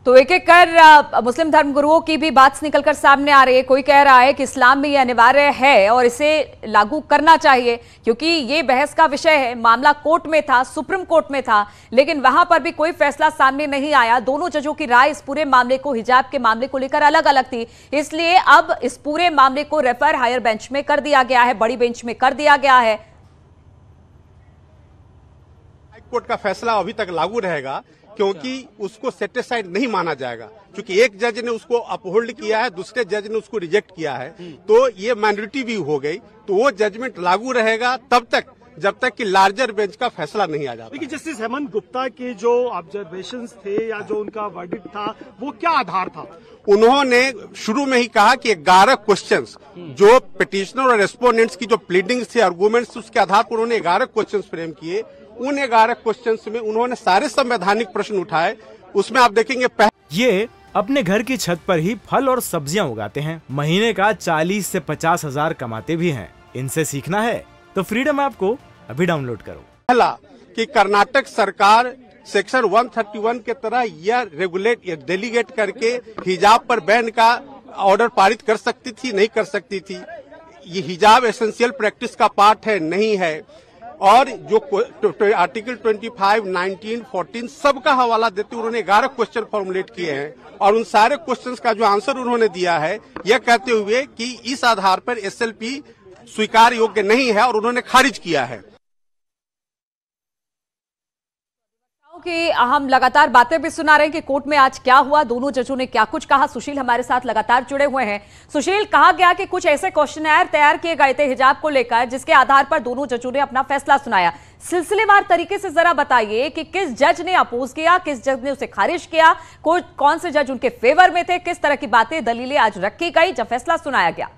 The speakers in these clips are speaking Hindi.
तो एक एक कर मुस्लिम धर्मगुरुओं की भी बात निकलकर सामने आ रही है। कोई कह रहा है कि इस्लाम में ये अनिवार्य है और इसे लागू करना चाहिए, क्योंकि ये बहस का विषय है। मामला कोर्ट में था, सुप्रीम कोर्ट में था, लेकिन वहां पर भी कोई फैसला सामने नहीं आया। दोनों जजों की राय इस पूरे मामले को, हिजाब के मामले को लेकर अलग अलग थी। इसलिए अब इस पूरे मामले को रेफर हायर बेंच में कर दिया गया है, बड़ी बेंच में कर दिया गया है। हाईकोर्ट का फैसला अभी तक लागू रहेगा, क्योंकि उसको सेटिस्फाइड नहीं माना जाएगा, क्योंकि एक जज ने उसको अपहोल्ड किया है, दूसरे जज ने उसको रिजेक्ट किया है, तो ये माइनॉरिटी व्यू हो गई। तो वो जजमेंट लागू रहेगा तब तक जब तक कि लार्जर बेंच का फैसला नहीं आ जाता। देखिए, जस्टिस हेमंत गुप्ता के जो ऑब्जर्वेशंस थे या जो उनका वर्डिक्ट था, वो क्या आधार था? उन्होंने शुरू में ही कहा कि 11 क्वेश्चंस जो पिटिशनर और रेस्पोंडेंट्स की जो प्लीडिंग्स थी, आर्गुमेंट्स, उसके आधार पर उन्होंने 11 क्वेश्चंस फ्रेम किए। उन 11 क्वेश्चंस में उन्होंने सारे संवैधानिक प्रश्न उठाए। उसमें आप देखेंगे ये अपने घर की छत पर ही फल और सब्जियां उगाते हैं, महीने का 40 से 50 हजार कमाते भी हैं। इनसे सीखना है तो फ्रीडम ऐप को अभी डाउनलोड करो। पहला कि कर्नाटक सरकार सेक्शन 131 के तरह यह रेगुलेट या डेलीगेट करके हिजाब पर बैन का ऑर्डर पारित कर सकती थी, नहीं कर सकती थी। ये हिजाब एसेंशियल प्रैक्टिस का पार्ट है, नहीं है। और जो आर्टिकल 25, 19, 14 सबका हवाला देते उन्होंने 11 क्वेश्चन फॉर्मुलेट किए हैं, और उन सारे क्वेश्चंस का जो आंसर उन्होंने दिया है, यह कहते हुए कि इस आधार पर एसएलपी स्वीकार योग्य नहीं है, और उन्होंने खारिज किया है। कि हम लगातार बातें भी सुना रहे हैं कि कोर्ट में आज क्या हुआ, दोनों जजों ने क्या कुछ कहा। सुशील हमारे साथ लगातार जुड़े हुए हैं। सुशील, कहा गया कि कुछ ऐसे क्वेश्चनर तैयार किए गए थे हिजाब को लेकर, जिसके आधार पर दोनों जजों ने अपना फैसला सुनाया। सिलसिलेवार तरीके से जरा बताइए कि किस जज ने अपोज किया, किस जज ने उसे खारिज किया, कौन से जज उनके फेवर में थे, किस तरह की बातें, दलीलें आज रखी गई जब फैसला सुनाया गया।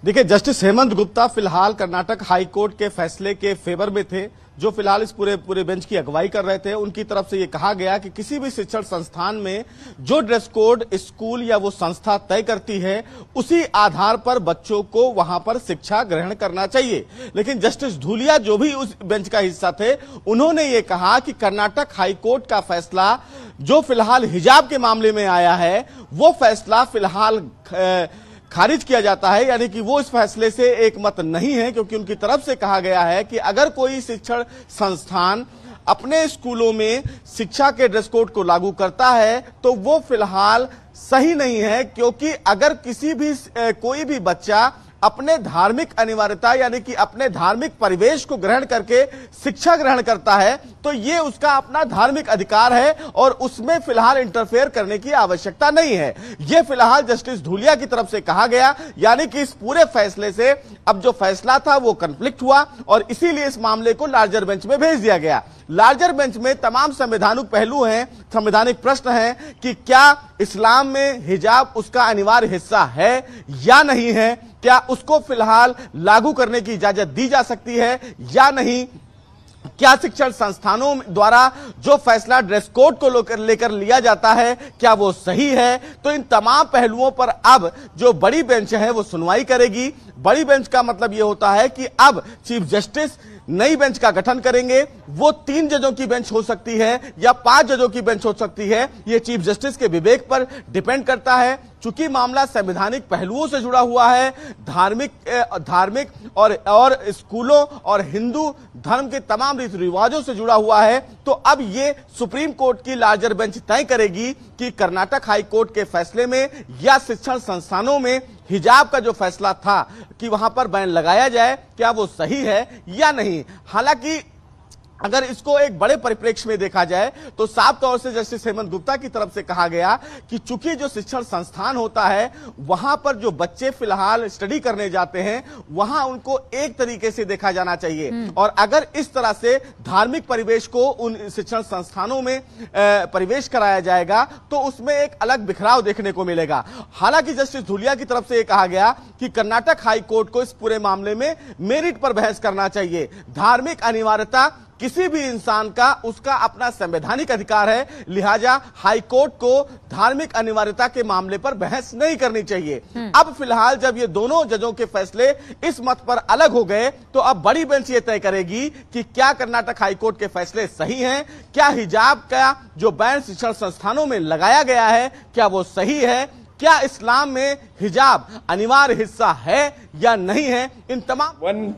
देखिए, जस्टिस हेमंत गुप्ता फिलहाल कर्नाटक हाई कोर्ट के फैसले के फेवर में थे, जो फिलहाल इस पूरे बेंच की अगुवाई कर रहे थे। उनकी तरफ से ये कहा गया कि किसी भी शिक्षण संस्थान में जो ड्रेस कोड स्कूल या वो संस्था तय करती है, उसी आधार पर बच्चों को वहां पर शिक्षा ग्रहण करना चाहिए। लेकिन जस्टिस धूलिया, जो भी उस बेंच का हिस्सा थे, उन्होंने ये कहा कि कर्नाटक हाई कोर्ट का फैसला जो फिलहाल हिजाब के मामले में आया है, वो फैसला फिलहाल खारिज किया जाता है, यानी कि वो इस फैसले से एक मत नहीं है, क्योंकि उनकी तरफ से कहा गया है कि अगर कोई शिक्षण संस्थान अपने स्कूलों में शिक्षा के ड्रेस कोड को लागू करता है तो वो फिलहाल सही नहीं है, क्योंकि अगर कोई भी बच्चा अपने धार्मिक अनिवार्यता यानी कि अपने धार्मिक परिवेश को ग्रहण करके शिक्षा ग्रहण करता है, तो ये उसका अपना धार्मिक अधिकार है और उसमें फिलहाल इंटरफेयर करने की आवश्यकता नहीं है। ये फिलहाल जस्टिस धूलिया की तरफ से कहा गया, यानी कि इस पूरे फैसले से अब जो फैसला था वो कन्फ्लिक्ट हुआ, और इसीलिए इस मामले को लार्जर बेंच में भेज दिया गया। लार्जर बेंच में तमाम संवैधानिक पहलू हैं, संवैधानिक प्रश्न हैं कि क्या इस्लाम में हिजाब उसका अनिवार्य हिस्सा है या नहीं है, क्या उसको फिलहाल लागू करने की इजाजत दी जा सकती है या नहीं, क्या शिक्षण संस्थानों द्वारा जो फैसला ड्रेस कोड को लेकर लिया जाता है क्या वो सही है। तो इन तमाम पहलुओं पर अब जो बड़ी बेंच है वो सुनवाई करेगी। बड़ी बेंच का मतलब ये होता है कि अब चीफ जस्टिस नई बेंच का गठन करेंगे। वो 3 जजों की बेंच हो सकती है या 5 जजों की बेंच हो सकती है, ये चीफ जस्टिस के विवेक पर डिपेंड करता है। चूंकि मामला संवैधानिक पहलुओं से जुड़ा हुआ है, धार्मिक और स्कूलों और हिंदू धर्म के तमाम रीति रिवाजों से जुड़ा हुआ है, तो अब ये सुप्रीम कोर्ट की लार्जर बेंच तय करेगी कि कर्नाटक हाई कोर्ट के फैसले में या शिक्षण संस्थानों में हिजाब का जो फैसला था कि वहां पर बैन लगाया जाए, क्या वो सही है या नहीं। हालांकि अगर इसको एक बड़े परिप्रेक्ष्य में देखा जाए तो साफ तौर से जस्टिस हेमंत गुप्ता की तरफ से कहा गया कि चूंकि जो शिक्षण संस्थान होता है वहां पर जो बच्चे फिलहाल स्टडी करने जाते हैं वहां उनको एक तरीके से देखा जाना चाहिए, और अगर इस तरह से धार्मिक परिवेश को उन शिक्षण संस्थानों में परिवेश कराया जाएगा तो उसमें एक अलग बिखराव देखने को मिलेगा। हालांकि जस्टिस धूलिया की तरफ से यह कहा गया कि कर्नाटक हाई कोर्ट को इस पूरे मामले में मेरिट पर बहस करना चाहिए। धार्मिक अनिवार्यता किसी भी इंसान का उसका अपना संवैधानिक अधिकार है, लिहाजा हाईकोर्ट को धार्मिक अनिवार्यता के मामले पर बहस नहीं करनी चाहिए। अब फिलहाल जब ये दोनों जजों के फैसले इस मत पर अलग हो गए, तो अब बड़ी बेंच ये तय करेगी कि क्या कर्नाटक हाईकोर्ट के फैसले सही हैं, क्या हिजाब का जो बैन शिक्षण संस्थानों में लगाया गया है क्या वो सही है, क्या इस्लाम में हिजाब अनिवार्य हिस्सा है या नहीं है। इन तमाम